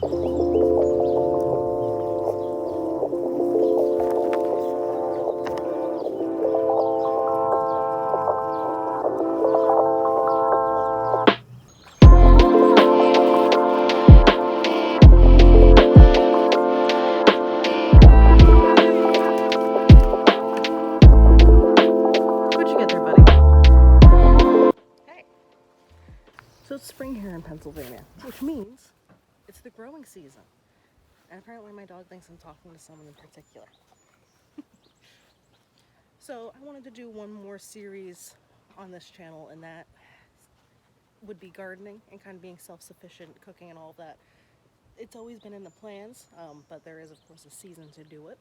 So it's spring here in Pennsylvania, which means it's the growing season. And apparently my dog thinks I'm talking to someone in particular. So I wanted to do one more series on this channel, and that would be gardening and kind of being self-sufficient, cooking and all of that. It's always been in the plans, but there is of course a season to do it.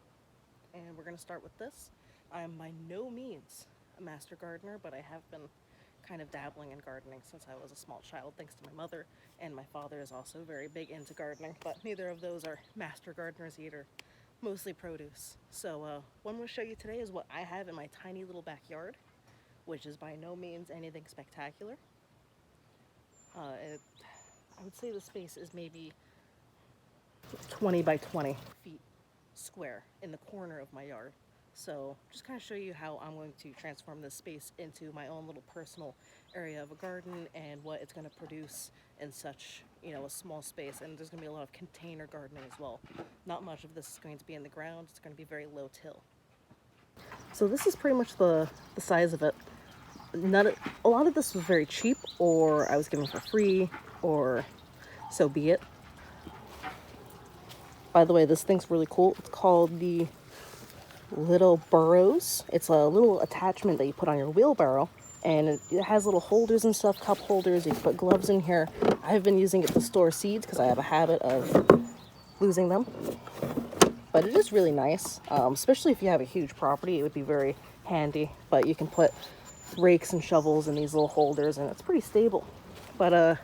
And we're going to start with this. I'm by no means a master gardener, but I have been kind of dabbling in gardening since I was a small child, thanks to my mother, and my father is also very big into gardening, but neither of those are master gardeners either, mostly produce. So what I'm going to show you today is what I have in my tiny little backyard, which is by no means anything spectacular. I would say the space is maybe 20 by 20 feet square in the corner of my yard. So just kind of show you how I'm going to transform this space into my own little personal area of a garden and what it's going to produce in such, a small space. And there's going to be a lot of container gardening as well. Not much of this is going to be in the ground. It's going to be very low till. So this is pretty much the size of it. A lot of this was very cheap, or I was given for free, or so be it. By the way, this thing's really cool. It's called the Little Burrows. It's a little attachment that you put on your wheelbarrow, and it has little holders and stuff, cup holders. You can put gloves in here. I've been using it to store seeds because I have a habit of losing them. But it is really nice, especially if you have a huge property. It would be very handy. But you can put rakes and shovels in these little holders, and it's pretty stable. But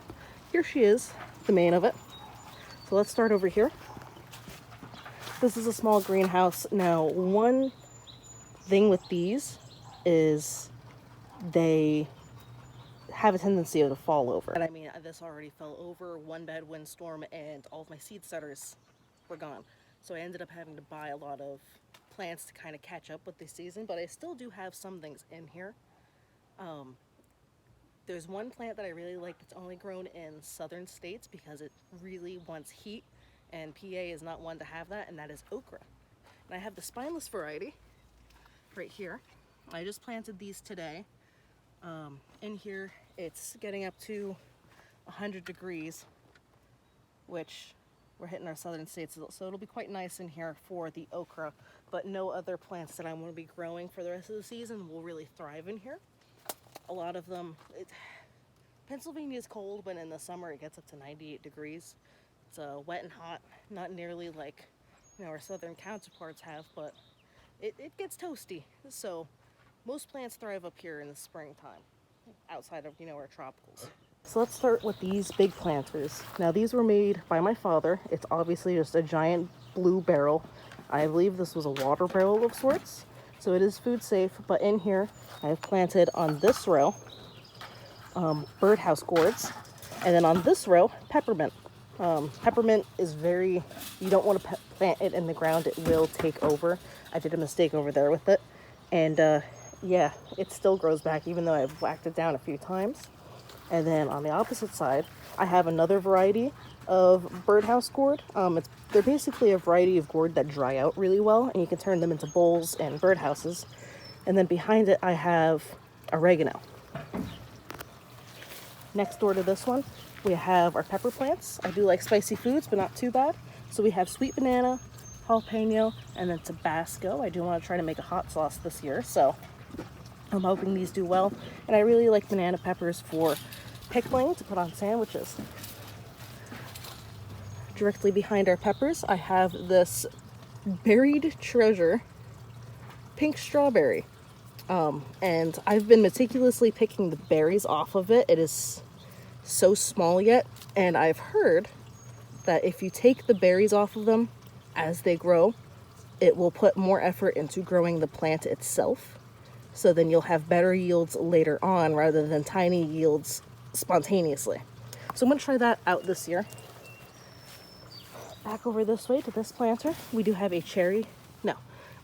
here she is, the main of it. So let's start over here. This is a small greenhouse. Now, one thing with these is they have a tendency to fall over. And I mean, this already fell over, one bad windstorm, and all of my seed starters were gone. So I ended up having to buy a lot of plants to kind of catch up with the season, but I still do have some things in here. There's one plant that I really like that's only grown in southern states because it really wants heat, and PA is not one to have that, and that is okra. And I have the spineless variety right here. I just planted these today. In here, it's getting up to 100 degrees, which we're hitting our southern states, so it'll be quite nice in here for the okra, but no other plants that I want to be growing for the rest of the season will really thrive in here. A lot of them, Pennsylvania is cold, but in the summer it gets up to 98 degrees. It's wet and hot, not nearly like our southern counterparts have, but it gets toasty. So most plants thrive up here in the springtime, outside of our tropicals. So let's start with these big planters. Now these were made by my father. It's obviously just a giant blue barrel. I believe this was a water barrel of sorts, so it is food safe. But in here I have planted on this row birdhouse gourds, and then on this row peppermint. Peppermint is you don't want to plant it in the ground. It will take over. I did a mistake over there with it, and yeah, it still grows back even though I've whacked it down a few times. And then on the opposite side I have another variety of birdhouse gourd. They're basically a variety of gourd that dry out really well, and you can turn them into bowls and birdhouses. And then behind it I have oregano. Next door to this one, we have our pepper plants. I do like spicy foods, but not too bad. So we have sweet banana, jalapeno, and then Tabasco. I do want to try to make a hot sauce this year, so I'm hoping these do well. And I really like banana peppers for pickling to put on sandwiches. Directly behind our peppers, I have this buried treasure, pink strawberry. And I've been meticulously picking the berries off of it. It is so small yet, and I've heard that if you take the berries off of them as they grow, it will put more effort into growing the plant itself. So then you'll have better yields later on rather than tiny yields spontaneously. So I'm going to try that out this year. Back over this way to this planter, we do have a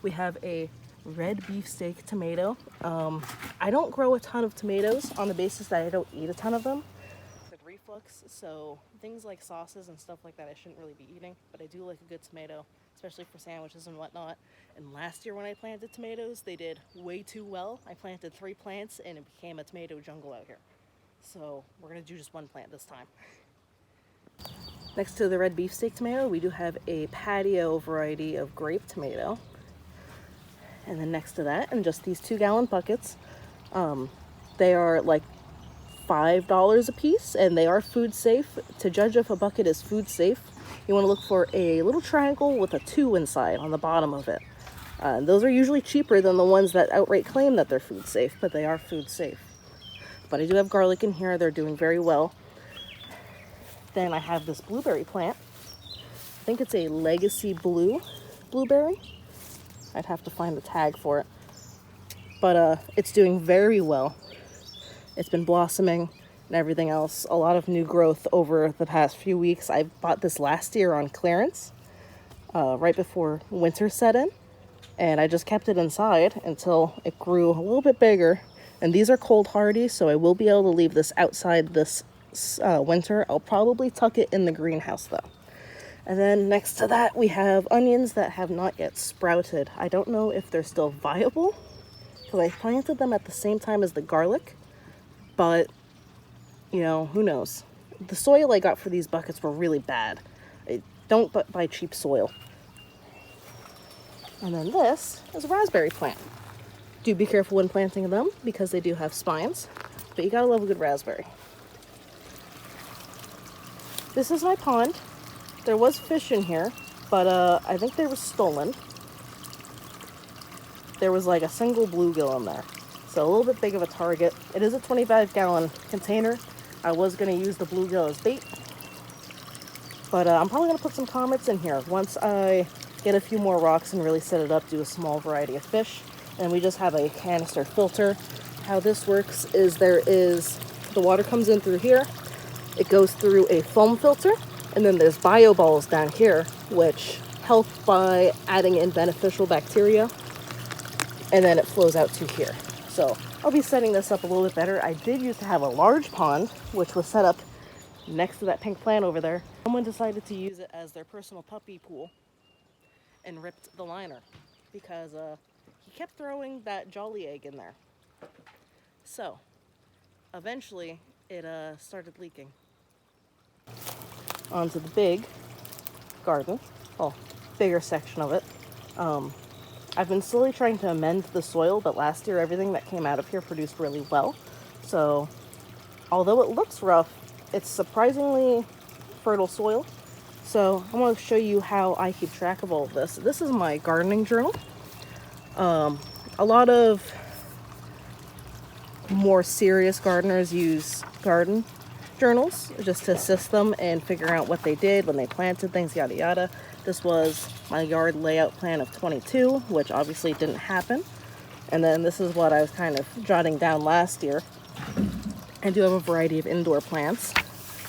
we have a red beefsteak tomato. I don't grow a ton of tomatoes on the basis that I don't eat a ton of them. Reflux, so things like sauces and stuff like that I shouldn't really be eating, but I do like a good tomato, especially for sandwiches and whatnot. And last year when I planted tomatoes, they did way too well. I planted 3 plants and it became a tomato jungle out here. So we're gonna do just 1 plant this time. Next to the red beefsteak tomato, we do have a patio variety of grape tomato. And then next to that, in just these 2-gallon buckets, they are like $5 a piece, and they are food safe. To judge if a bucket is food safe, you want to look for a little triangle with a 2 inside on the bottom of it. Those are usually cheaper than the ones that outright claim that they're food safe, but they are food safe. But I do have garlic in here. They're doing very well. Then I have this blueberry plant. I think it's a legacy blueberry. I'd have to find the tag for it. But it's doing very well. It's been blossoming and everything else. A lot of new growth over the past few weeks. I bought this last year on clearance, right before winter set in. And I just kept it inside until it grew a little bit bigger. And these are cold hardy, so I will be able to leave this outside this winter. I'll probably tuck it in the greenhouse though. And then next to that, we have onions that have not yet sprouted. I don't know if they're still viable because I planted them at the same time as the garlic, but you know, who knows? The soil I got for these buckets were really bad. Don't buy cheap soil. And then this is a raspberry plant. Do be careful when planting them because they do have spines, but you gotta love a good raspberry. This is my pond. There was fish in here, but I think they were stolen. There was like a single bluegill in there, so a little bit big of a target. It is a 25-gallon container. I was gonna use the bluegill as bait, but I'm probably gonna put some comets in here once I get a few more rocks and really set it up, do a small variety of fish. And we just have a canister filter. How this works is the water comes in through here, it goes through a foam filter, and then there's bio balls down here, which help by adding in beneficial bacteria, and then it flows out to here. So I'll be setting this up a little bit better. I did used to have a large pond, which was set up next to that pink plant over there. Someone decided to use it as their personal puppy pool and ripped the liner because he kept throwing that jolly egg in there. So eventually it started leaking. Onto the big garden, bigger section of it. I've been slowly trying to amend the soil, but last year everything that came out of here produced really well. So although it looks rough, it's surprisingly fertile soil. So I want to show you how I keep track of all of this. This is my gardening journal. A lot of more serious gardeners use garden journals just to assist them in figuring out what they did when they planted things, yada yada. This was my yard layout plan of 22, which obviously didn't happen. And then this is what I was kind of jotting down last year. I do have a variety of indoor plants,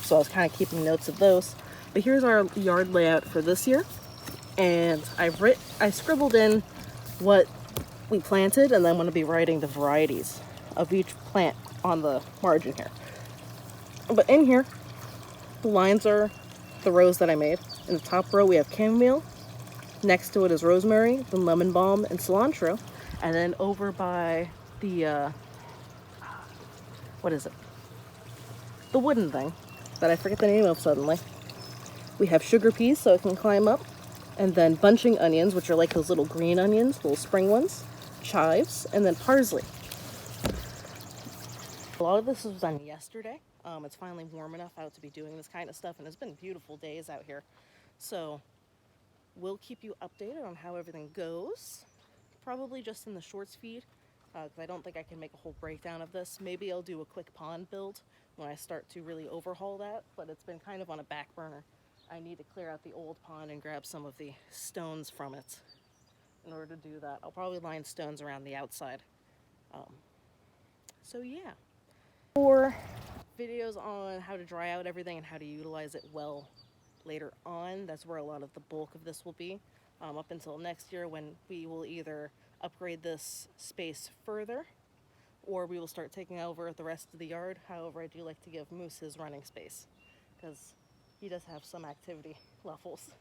so I was kind of keeping notes of those. But here's our yard layout for this year. And I scribbled in what we planted, and then I'm going to be writing the varieties of each plant on the margin here. But in here, the lines are the rows that I made. In the top row, we have chamomile. Next to it is rosemary, then lemon balm, and cilantro. And then over by the, what is it? The wooden thing that I forget the name of suddenly. We have sugar peas, so it can climb up. And then bunching onions, which are like those little green onions, little spring ones. Chives, and then parsley. A lot of this was done yesterday. It's finally warm enough out to be doing this kind of stuff, and it's been beautiful days out here. So we'll keep you updated on how everything goes. Probably just in the shorts feed, because I don't think I can make a whole breakdown of this. Maybe I'll do a quick pond build when I start to really overhaul that, but it's been kind of on a back burner. I need to clear out the old pond and grab some of the stones from it. In order to do that, I'll probably line stones around the outside. So yeah. For videos on how to dry out everything and how to utilize it well later on. That's where a lot of the bulk of this will be, up until next year when we will either upgrade this space further or we will start taking over the rest of the yard. However, I do like to give Moose his running space because he does have some activity levels.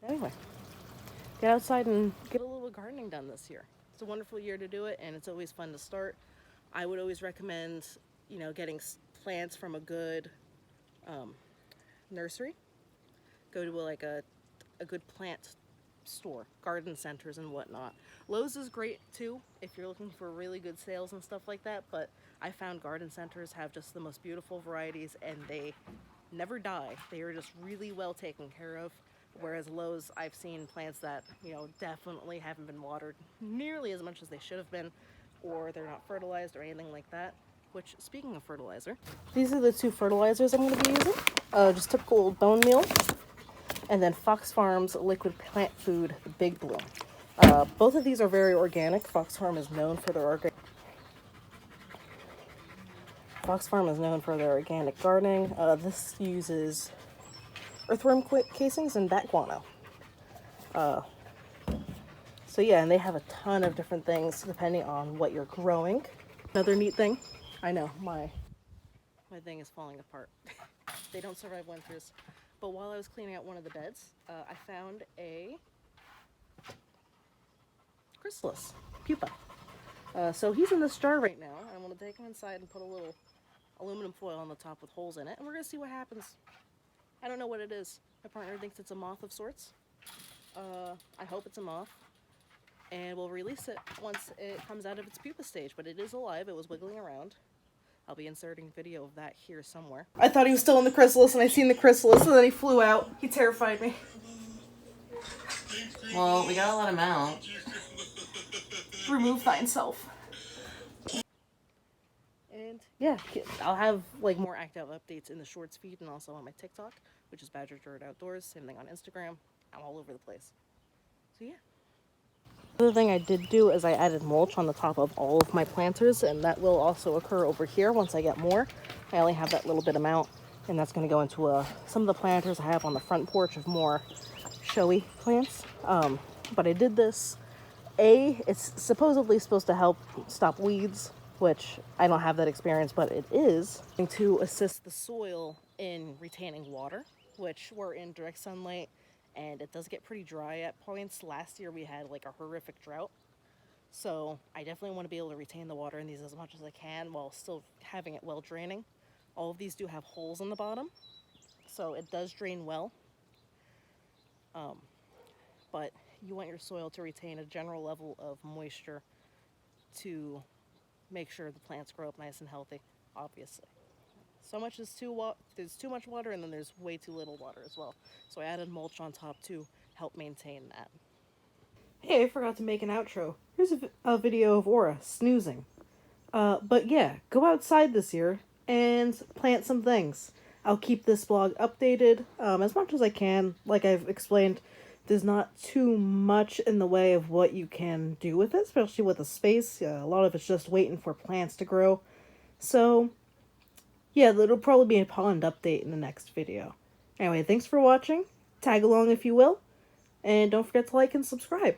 Anyway, get outside and get a little gardening done this year. It's a wonderful year to do it, and it's always fun to start. I would always recommend, getting plants from a good nursery. Go to a good plant store, garden centers and whatnot. Lowe's is great too if you're looking for really good sales and stuff like that, but I found garden centers have just the most beautiful varieties and they never die. They are just really well taken care of. Whereas Lowe's, I've seen plants that, definitely haven't been watered nearly as much as they should have been, or they're not fertilized or anything like that. Which, speaking of fertilizer, these are the two fertilizers I'm going to be using. Just typical old bone meal, and then Fox Farms liquid plant food, the Big Bloom. Both of these are very organic. Fox Farm is known for their organic gardening. This uses earthworm casings and bat guano. So yeah, and they have a ton of different things depending on what you're growing. Another neat thing, I know my thing is falling apart. They don't survive winters. But while I was cleaning out one of the beds, I found a chrysalis pupa. So he's in this jar right now. I'm going to take him inside and put a little aluminum foil on the top with holes in it, and we're going to see what happens. I don't know what it is. My partner thinks it's a moth of sorts. I hope it's a moth. And we'll release it once it comes out of its pupa stage, but it is alive. It was wiggling around. I'll be inserting video of that here somewhere. I thought he was still in the chrysalis, and I seen the chrysalis, and then he flew out. He terrified me. Well, we gotta let him out. Remove thine self. And yeah, I'll have more active updates in the shorts feed and also on my TikTok, which is Badger Dirt Outdoors. Same thing on Instagram. I'm all over the place. So yeah. Another thing I did do is I added mulch on the top of all of my planters, and that will also occur over here once I get more. I only have that little bit amount, and that's going to go into some of the planters I have on the front porch of more showy plants. But I did this. It's supposedly supposed to help stop weeds, which I don't have that experience, but it is going to assist the soil in retaining water, which we're in direct sunlight. And it does get pretty dry at points. Last year we had a horrific drought. So I definitely want to be able to retain the water in these as much as I can while still having it well draining. All of these do have holes in the bottom, so it does drain well. But you want your soil to retain a general level of moisture to make sure the plants grow up nice and healthy, obviously. There's too much water, and then there's way too little water as well. So I added mulch on top to help maintain that. Hey, I forgot to make an outro. Here's a video of Aura snoozing. But yeah, go outside this year and plant some things. I'll keep this blog updated as much as I can. Like I've explained, there's not too much in the way of what you can do with it, especially with the space. A lot of it's just waiting for plants to grow. So yeah, there'll probably be a pond update in the next video. Anyway, thanks for watching. Tag along if you will. And don't forget to like and subscribe.